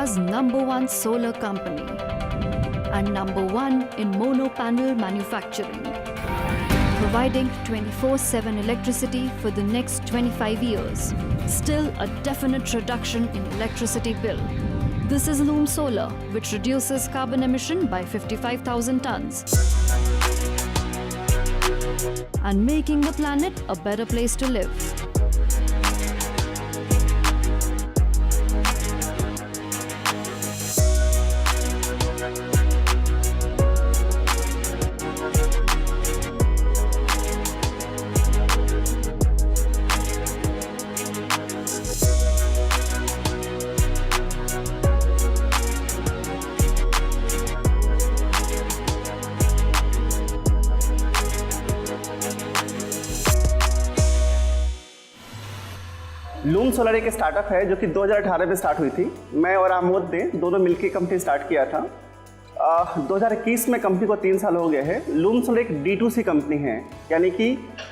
India's #1 solar company and #1 in mono-panel manufacturing, providing 24/7 electricity for the next 25 years. Still a definite reduction in electricity bill. This is Loom Solar, which reduces carbon emission by 55,000 tons and making the planet a better place to live. Loom solar एक startup है जो कि 2018 में start हुई थी। मैं और आमोद ने दोनों मिलकर कंपनी स्टार्ट किया था। 2021 में कंपनी को 3 साल हो गए हैं। लूम सोलर एक D2C कंपनी है, यानी कि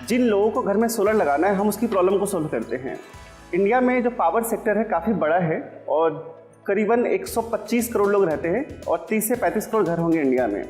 जिन लोगों को घर में सोलर लगाना है हम उसकी प्रॉब्लम को सोल्व करते हैं। इंडिया में जो पावर सेक्टर है काफ़ी बड़ा है और करीबन 125 करोड़ लोग रहते हैं और 30 से 35 करोड़ घर होंगे इंडिया में।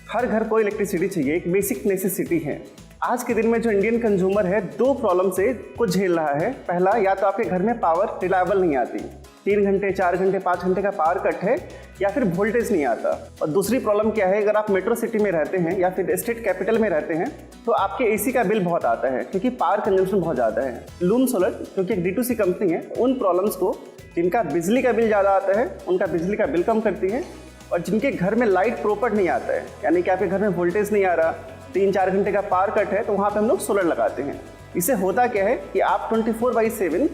हर घर को इलेक्ट्रिसिटी चाहिए, एक बेसिक नेसेसिटी है। आज के दिन में जो इंडियन कंज्यूमर है 2 प्रॉब्लम से कुछ झेल रहा है। पहला, या तो आपके घर में पावर रिलायबल नहीं आती, 3 घंटे 4 घंटे 5 घंटे का पावर कट है, या फिर वोल्टेज नहीं आता। और दूसरी प्रॉब्लम क्या है, अगर आप मेट्रो सिटी में रहते हैं या फिर स्टेट कैपिटल में रहते हैं तो आपके AC का बिल बहुत आता है क्योंकि पावर कंजम्पशन बहुत ज़्यादा है। लूम सोलर क्योंकि एक D2C कंपनी है, उन प्रॉब्लम्स को, जिनका बिजली का बिल ज़्यादा आता है उनका बिजली का बिल कम करती है, और जिनके घर में लाइट प्रॉपर नहीं आता है, यानी कि आपके घर में वोल्टेज नहीं आ रहा, 3-4 घंटे का पावर कट है, तो वहाँ पे हम लोग सोलर लगाते हैं। इससे होता क्या है कि आप 24/7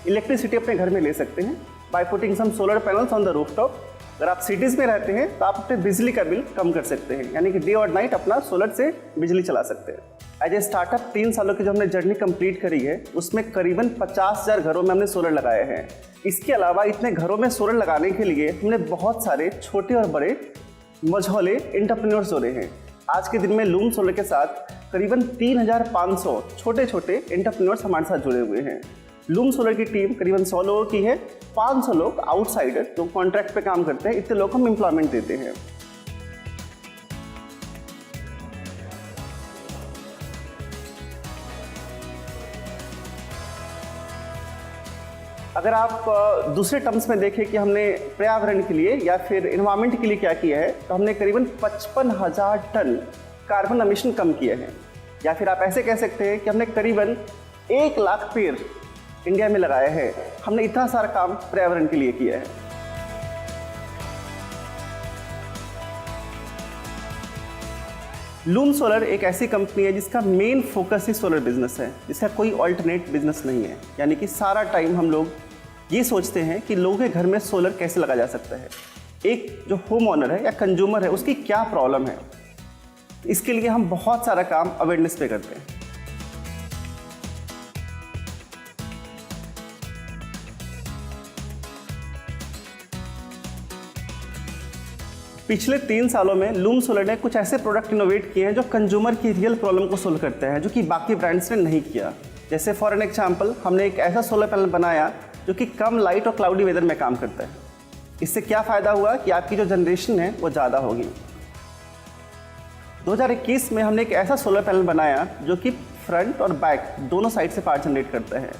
इलेक्ट्रिसिटी अपने घर में ले सकते हैं by putting some solar panels on the rooftop. अगर आप सिटीज़ में रहते हैं तो आप अपने बिजली का बिल कम कर सकते हैं, यानी कि डे और नाइट अपना सोलर से बिजली चला सकते हैं। एज ए स्टार्टअप 3 सालों की जो हमने जर्नी कंप्लीट करी है उसमें करीबन 50,000 घरों में हमने सोलर लगाए हैं। इसके अलावा इतने घरों में सोलर लगाने के लिए हमने बहुत सारे छोटे और बड़े मझौले एंटरप्रेन्योर्स जोड़े हैं। आज के दिन में लूम सोलर के साथ करीबन 3,500 छोटे छोटे एंटरप्रेन्योर्स हमारे साथ जुड़े हुए हैं। लूम सोलर की टीम करीबन 100 लोगों की है। 500 लोग आउटसाइडर जो कॉन्ट्रैक्ट पे काम करते हैं, इतने लोग हम एम्प्लॉयमेंट देते हैं। अगर आप दूसरे टर्म्स में देखें कि हमने पर्यावरण के लिए या फिर एनवायरनमेंट के लिए क्या किया है, तो हमने करीबन 55,000 टन कार्बन एमिशन कम किए हैं। या फिर आप ऐसे कह सकते हैं कि हमने करीबन 1 लाख पेड़ इंडिया में लगाए हैं। हमने इतना सारा काम पर्यावरण के लिए किया है। लूम सोलर एक ऐसी कंपनी है जिसका मेन फोकस ही सोलर बिजनेस है, जिसका कोई ऑल्टरनेट बिजनेस नहीं है। यानी कि सारा टाइम हम लोग ये सोचते हैं कि लोगों के घर में सोलर कैसे लगा जा सकता है, एक जो होम ओनर है या कंज्यूमर है उसकी क्या प्रॉब्लम है। इसके लिए हम बहुत सारा काम अवेयरनेस पे करते हैं। पिछले 3 सालों में लूम सोलर ने कुछ ऐसे प्रोडक्ट इनोवेट किए हैं जो कंज्यूमर की रियल प्रॉब्लम को सोल्व करते हैं, जो कि बाकी ब्रांड्स ने नहीं किया। जैसे फॉर एन एग्जाम्पल, हमने एक ऐसा सोलर पैनल बनाया जो कि कम लाइट और क्लाउडी वेदर में काम करता है। इससे क्या फ़ायदा हुआ कि आपकी जो जनरेशन है वो ज़्यादा होगी। 2021 में हमने एक ऐसा सोलर पैनल बनाया जो कि फ्रंट और बैक दोनों साइड से पावर जनरेट करता है,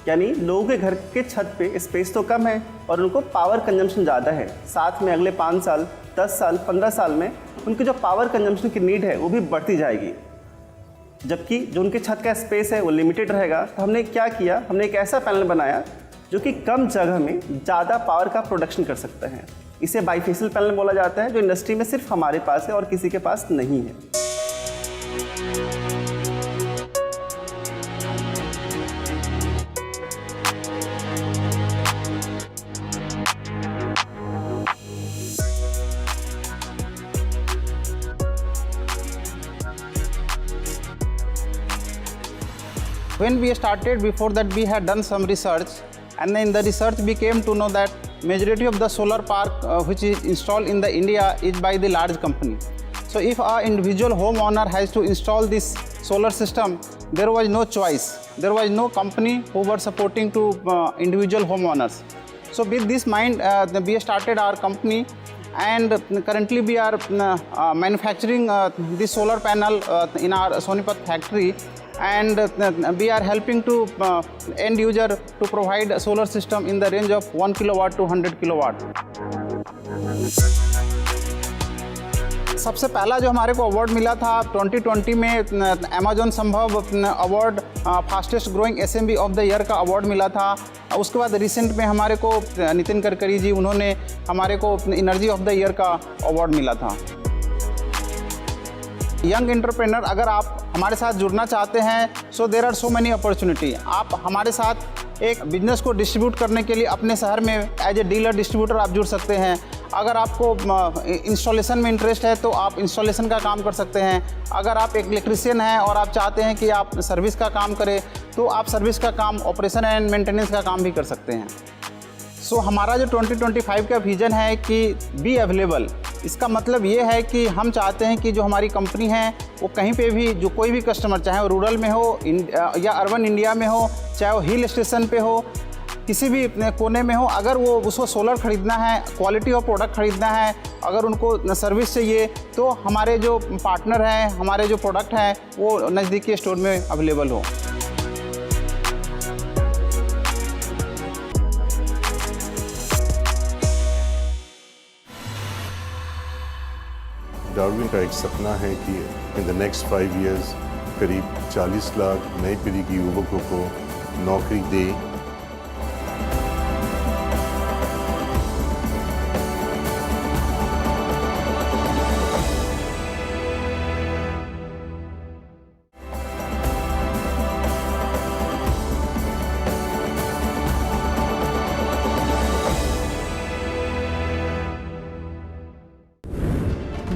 यानी लोगों के घर के छत पे स्पेस तो कम है और उनको पावर कंजम्पशन ज़्यादा है। साथ में अगले 5 साल, 10 साल, 15 साल में उनकी जो पावर कंजम्पशन की नीड है वो भी बढ़ती जाएगी, जबकि जो उनके छत का स्पेस है वो लिमिटेड रहेगा। तो हमने क्या किया, हमने एक ऐसा पैनल बनाया जो कि कम जगह में ज़्यादा पावर का प्रोडक्शन कर सकता है। इसे बाईफेशियल पैनल बोला जाता है, जो इंडस्ट्री में सिर्फ हमारे पास है और किसी के पास नहीं है। When we started, before that we had done some research, and in the research we came to know that majority of the solar park which is installed in the India is by the large company. So if our individual homeowner has to install this solar system, there was no choice. There was no company who were supporting to individual homeowners. So with this mind, we started our company, and currently we are manufacturing this solar panel in our Sonipat factory, and we are helping to end user to provide a solar system in the range of 1 kilowatt to 100 kilowatt. सबसे पहला जो हमारे को award मिला था 2020 में Amazon संभव award fastest growing SMB of the year का अवार्ड मिला था। उसके बाद रिसेंट में हमारे को नितिन गडकरी जी उन्होंने हमारे को एनर्जी ऑफ द ईयर का अवार्ड मिला था। यंग एंटरप्रेन्योर अगर आप हमारे साथ जुड़ना चाहते हैं, so there are so many opportunity. आप हमारे साथ एक बिजनेस को डिस्ट्रीब्यूट करने के लिए अपने शहर में एज ए डीलर डिस्ट्रीब्यूटर आप जुड़ सकते हैं। अगर आपको इंस्टॉलेशन में इंटरेस्ट है तो आप इंस्टॉलेशन का काम कर सकते हैं। अगर आप एक इलेक्ट्रीशियन हैं और आप चाहते हैं कि आप सर्विस का काम करें तो आप सर्विस का काम, ऑपरेशन एंड मेंटेनेंस का काम भी कर सकते हैं। सो हमारा जो 2025 का विज़न है कि बी अवेलेबल, इसका मतलब ये है कि हम चाहते हैं कि जो हमारी कंपनी है वो कहीं पे भी, जो कोई भी कस्टमर, चाहे वो रूरल में हो या अर्बन इंडिया में हो, चाहे वो हिल स्टेशन पे हो, किसी भी कोने में हो, अगर वो उसको सोलर ख़रीदना है, क्वालिटी ऑफ प्रोडक्ट ख़रीदना है, अगर उनको सर्विस चाहिए तो हमारे जो पार्टनर हैं, हमारे जो प्रोडक्ट हैं वो नज़दीकी स्टोर में अवेलेबल हो। डार्विन का एक सपना है कि इन द नेक्स्ट 5 years करीब 40 लाख नई पीढ़ी के युवकों को नौकरी दे।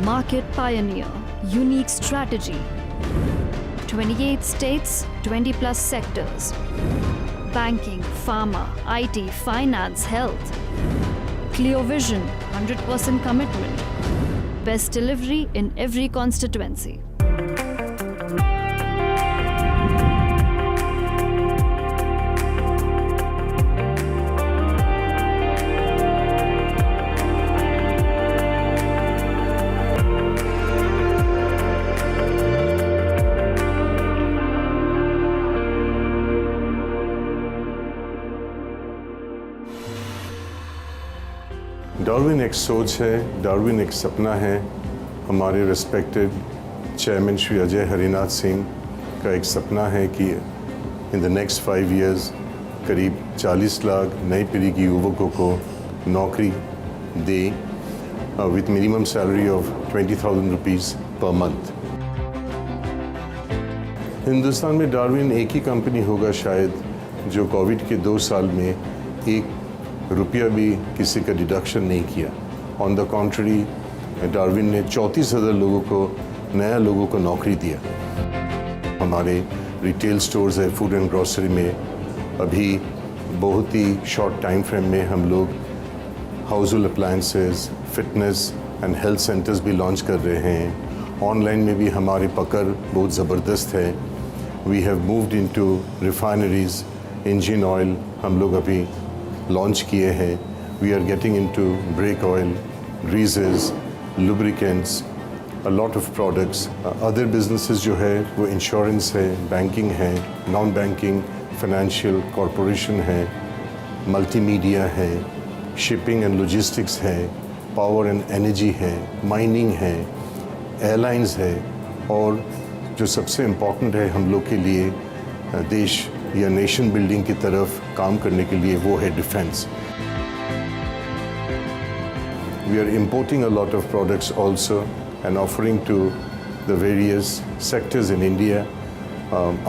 Market pioneer, unique strategy. 28 states, 20 plus sectors. Banking, pharma, IT, finance, health. Clear vision, 100% commitment. Best delivery in every constituency. Darwin एक सोच है, डार्विन एक सपना है। हमारे रिस्पेक्टेड चेयरमैन श्री अजय हरिनाथ सिंह का एक सपना है कि इन द नेक्स्ट 5 years करीब 40 लाख नई पीढ़ी के युवकों को नौकरी दे with minimum salary of 20,000 rupees per month. Hindustan में डार्विन एक ही कंपनी होगा शायद जो कोविड के 2 साल में 1 रुपया भी किसी का डिडक्शन नहीं किया। ऑन द कॉन्ट्री डार्विन ने 34,000 लोगों को, नया लोगों को नौकरी दिया। हमारे रिटेल स्टोर्स है फूड एंड ग्रोसरी में, अभी बहुत ही शॉर्ट टाइम फ्रेम में हम लोग house hold appliances, fitness and health centres भी लॉन्च कर रहे हैं। ऑनलाइन में भी हमारी पकड़ बहुत ज़बरदस्त है। We have moved into refineries, engine oil हम लोग अभी लॉन्च किए हैं। We are getting into brake oil, greases, lubricants, a lot of products. Other businesses जो है वो इंश्योरेंस है, बैंकिंग है, नॉन बैंकिंग फाइनेंशियल कॉरपोरेशन है, मल्टीमीडिया है, शिपिंग एंड लॉजिस्टिक्स है, पावर एंड एनर्जी है, माइनिंग है, एयरलाइंस है, और जो सबसे इम्पॉर्टेंट है हम लोग के लिए देश या नेशन बिल्डिंग की तरफ काम करने के लिए, वो है defence. We are importing a lot of products also and offering to the various sectors in India.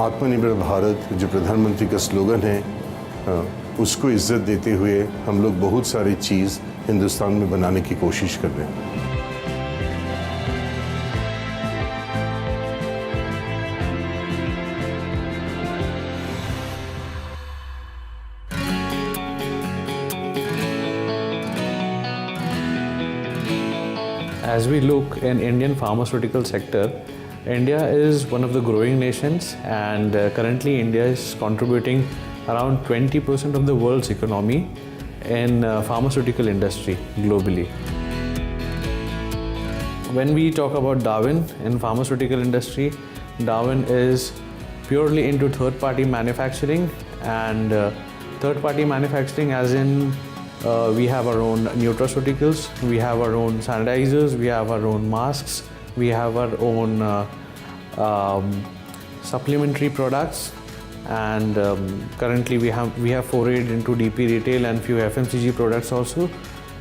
Aatmanirbhar Bharat जो प्रधानमंत्री का स्लोगन है, उसको इज्जत देते हुए हम लोग बहुत सारी चीज़ हिंदुस्तान में बनाने की कोशिश कर रहे हैं। As we look in Indian pharmaceutical sector, India is one of the growing nations, and currently India is contributing around 20% of the world's economy in pharmaceutical industry globally. When we talk about Darwin in pharmaceutical industry, Darwin is purely into third-party manufacturing, and third-party manufacturing as in we have our own nutraceuticals, we have our own sanitizers, we have our own masks, we have our own supplementary products, and currently we have forayed into DP retail and few FMCG products also,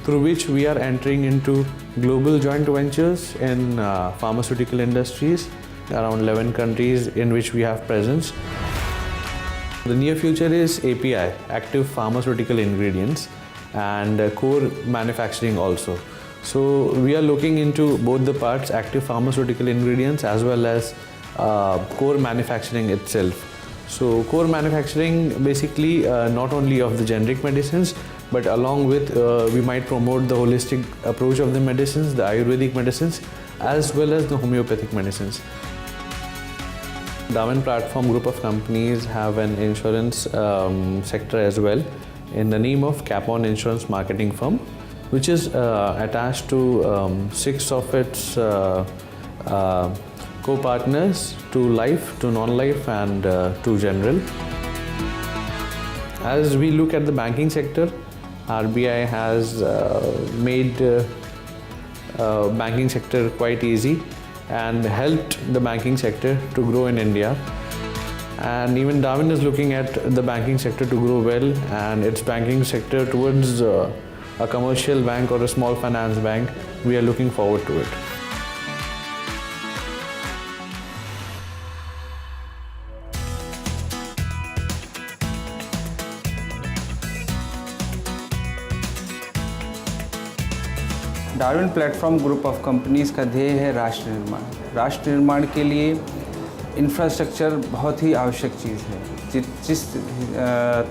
through which we are entering into global joint ventures in pharmaceutical industries, around 11 countries in which we have presence. The near future is API, active pharmaceutical ingredients, and core manufacturing also. So we are looking into both the parts, active pharmaceutical ingredients as well as core manufacturing itself. So core manufacturing basically not only of the generic medicines, but along with we might promote the holistic approach of the medicines, the Ayurvedic medicines, as well as the homeopathic medicines. Darwin Platform group of companies have an insurance sector as well, in the name of Capon Insurance Marketing Firm, which is attached to 6 of its co-partners, to life, to non-life, and to general. As we look at the banking sector, RBI has made banking sector quite easy and helped the banking sector to grow in India. And even Darwin is looking at the banking sector to grow well, and its banking sector towards a commercial bank or a small finance bank. We are looking forward to it. Darwin platform group of companies का ध्येय है राष्ट्र निर्माण। राष्ट्र निर्माण के लिए infrastructure बहुत ही आवश्यक चीज़ है। जिस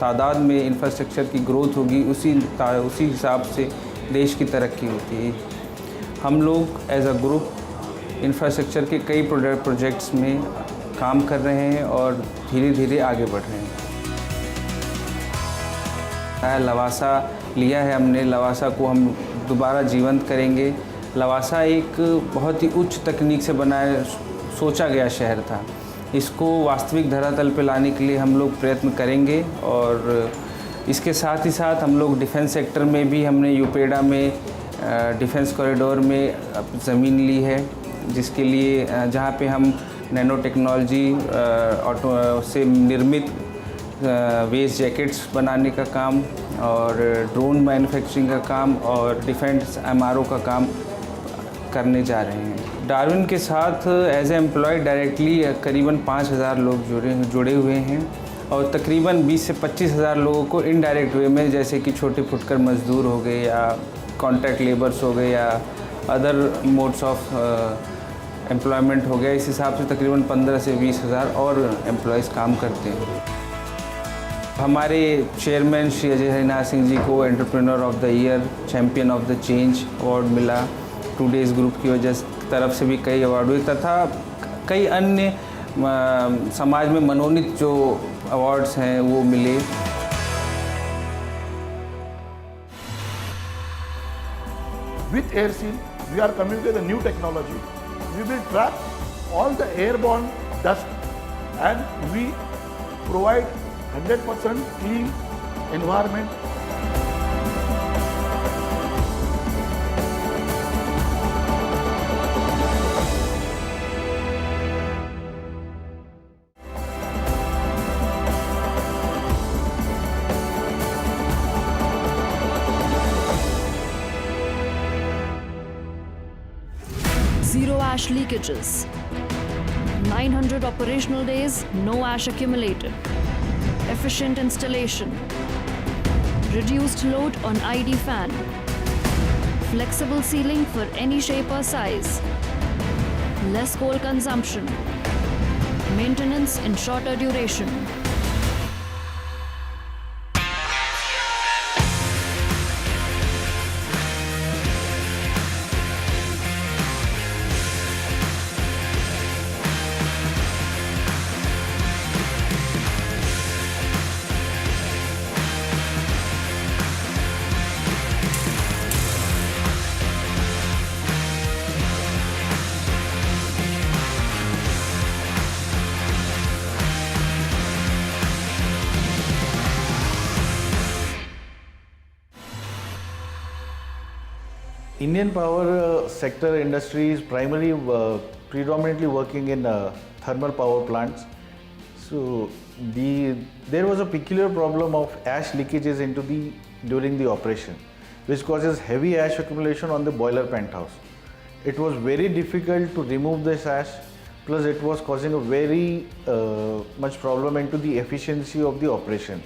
तादाद में इंफ्रास्ट्रक्चर की ग्रोथ होगी उसी हिसाब से देश की तरक्की होती है। हम लोग एज अ ग्रुप इंफ्रास्ट्रक्चर के कई प्रोजेक्ट्स में काम कर रहे हैं और धीरे धीरे आगे बढ़ रहे हैं। लवासा लिया है हमने, लवासा को हम दोबारा जीवंत करेंगे। लवासा एक बहुत ही उच्च तकनीक से बनाया सोचा गया शहर था। इसको वास्तविक धरातल पर लाने के लिए हम लोग प्रयत्न करेंगे, और इसके साथ ही साथ हम लोग डिफेंस सेक्टर में भी हमने यूपेडा में डिफेंस कॉरिडोर में ज़मीन ली है, जिसके लिए जहाँ पे हम नैनो टेक्नोलॉजी से निर्मित वेस्ट जैकेट्स बनाने का काम और ड्रोन मैन्युफैक्चरिंग का काम और डिफेंस MRO का काम करने जा रहे हैं। डार्विन के साथ एज ए एम्प्लॉय डायरेक्टली करीबन 5,000 लोग जुड़े हुए हैं, और तकरीबन 20 से 25,000 लोगों को इनडायरेक्ट वे में, जैसे कि छोटे फुटकर मजदूर हो गए या कॉन्ट्रैक्ट लेबर्स हो गए या अदर मोड्स ऑफ एम्प्लॉयमेंट हो गया। इस हिसाब से तकरीबन 15 से 20,000 और एम्प्लॉयज़ काम करते हैं। हमारे चेयरमैन श्री अजय हरिनाथ सिंह जी को entrepreneur of the year, champion of the change award मिला। टूडेज ग्रुप की वजह तरफ से भी कई अवार्ड हुए, तथा कई अन्य समाज में मनोनीत जो अवार्ड्स हैं वो मिले। With AirSeal, we are coming with a new technology. We will trap all the airborne dust, and we provide 100% clean environment. Zero ash leakages. 900 operational days, no ash accumulated. Efficient installation. Reduced load on ID fan. Flexible sealing for any shape or size. Less coal consumption. Maintenance in shorter duration. Indian power sector industry is predominantly working in thermal power plants. So there was a peculiar problem of ash leakages during the operation, which causes heavy ash accumulation on the boiler penthouse. It was very difficult to remove this ash, plus it was causing a very much problem into the efficiency of the operation.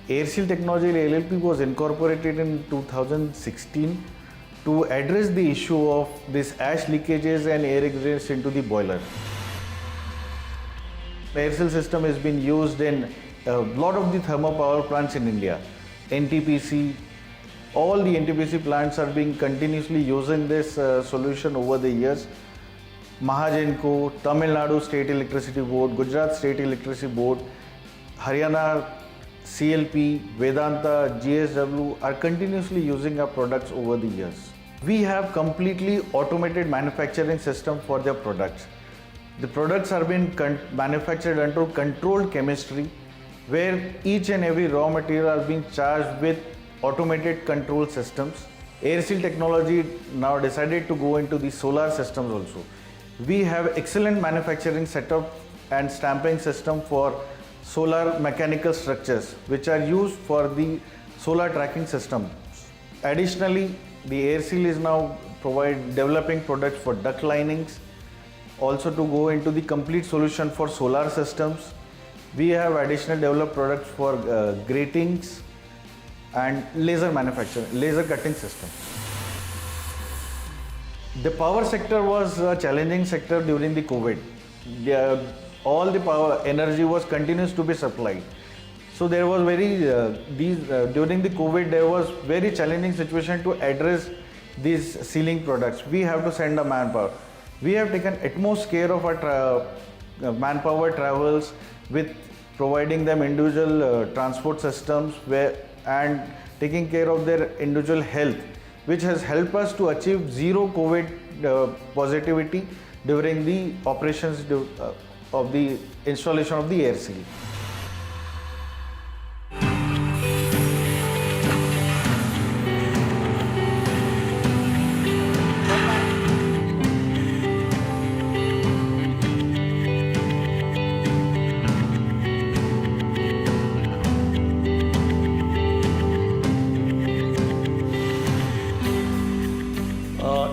Airseal Technology LLP was incorporated in 2016 to address the issue of this ash leakages and air egress into the boiler. The Airseal system has been used in a lot of the thermal power plants in India. NTPC, all the NTPC plants are being continuously using this solution over the years. Mahagenco, Tamil Nadu State Electricity Board, Gujarat State Electricity Board, Haryana CLP, Vedanta, GSW are continuously using our products over the years. We have completely automated manufacturing system for their products. The products are being manufactured under controlled chemistry, where each and every raw material are being charged with automated control systems. Airseal Technology now decided to go into the solar systems also. We have excellent manufacturing setup and stamping system for solar mechanical structures, which are used for the solar tracking system. Additionally, the Airseal is now developing products for duct linings, also to go into the complete solution for solar systems. We have additional developed products for gratings and laser manufacturing, laser cutting systems. The power sector was a challenging sector during the COVID. All the power energy was continuous to be supplied. So there was during the COVID there was very challenging situation to address these sealing products. We have to send a manpower. We have taken utmost care of our manpower travels with providing them individual transport systems and taking care of their individual health, which has helped us to achieve zero COVID positivity during the operations of the installation of the Airseal.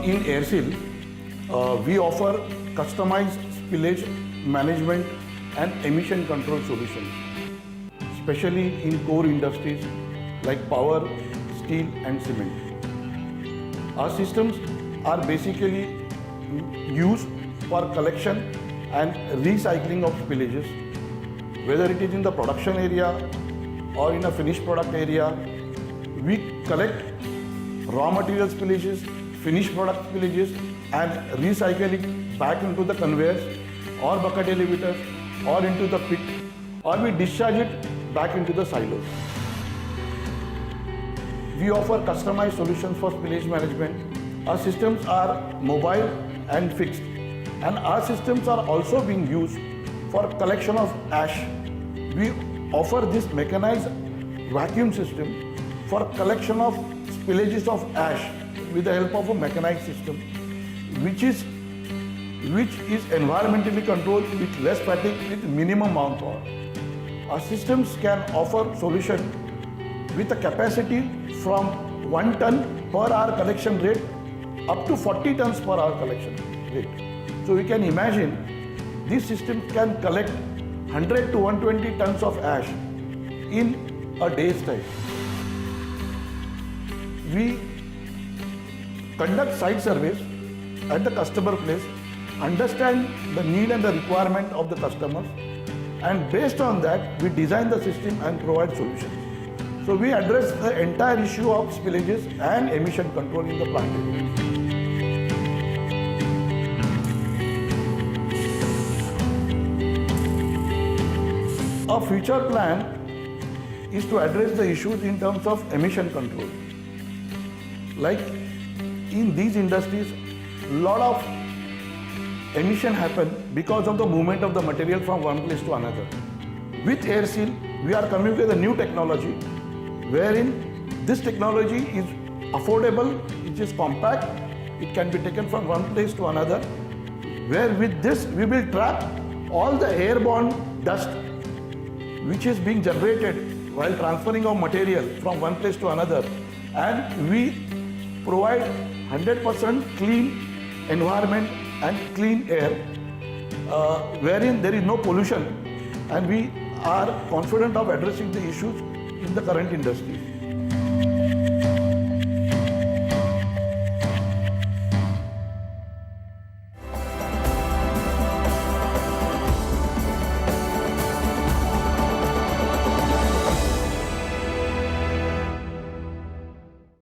In Airseal, we offer customized spillage management and emission control solutions, especially in core industries like power, steel and cement. Our systems are basically used for collection and recycling of spillages, whether it is in the production area or in a finished product area. We collect raw material spillages, finished product spillages and recycle it back into the conveyors or bucket elevators or into the pit, or we discharge it back into the silos. We offer customized solutions for spillage management. Our systems are mobile and fixed, and our systems are also being used for collection of ash. We offer this mechanized vacuum system for collection of spillages of ash with the help of a mechanized system, which is environmentally controlled with less fatigue with minimum manpower. Our systems can offer solution with a capacity from 1 ton per hour collection rate up to 40 tons per hour collection rate. So we can imagine this system can collect 100 to 120 tons of ash in a day's time. We conduct site surveys at the customer place, understand the need and the requirement of the customers, and based on that we design the system and provide solutions. So we address the entire issue of spillages and emission control in the plant area. Our future plan is to address the issues in terms of emission control. Like in these industries, a lot of emission happen because of the movement of the material from one place to another. With Airseal, we are coming with a new technology wherein this technology is affordable, is which is compact. It can be taken from one place to another, where with this we will trap all the airborne dust which is being generated while transferring of material from one place to another, and we provide 100% clean environment and clean air, wherein there is no pollution, and we are confident of addressing the issues in the current industry.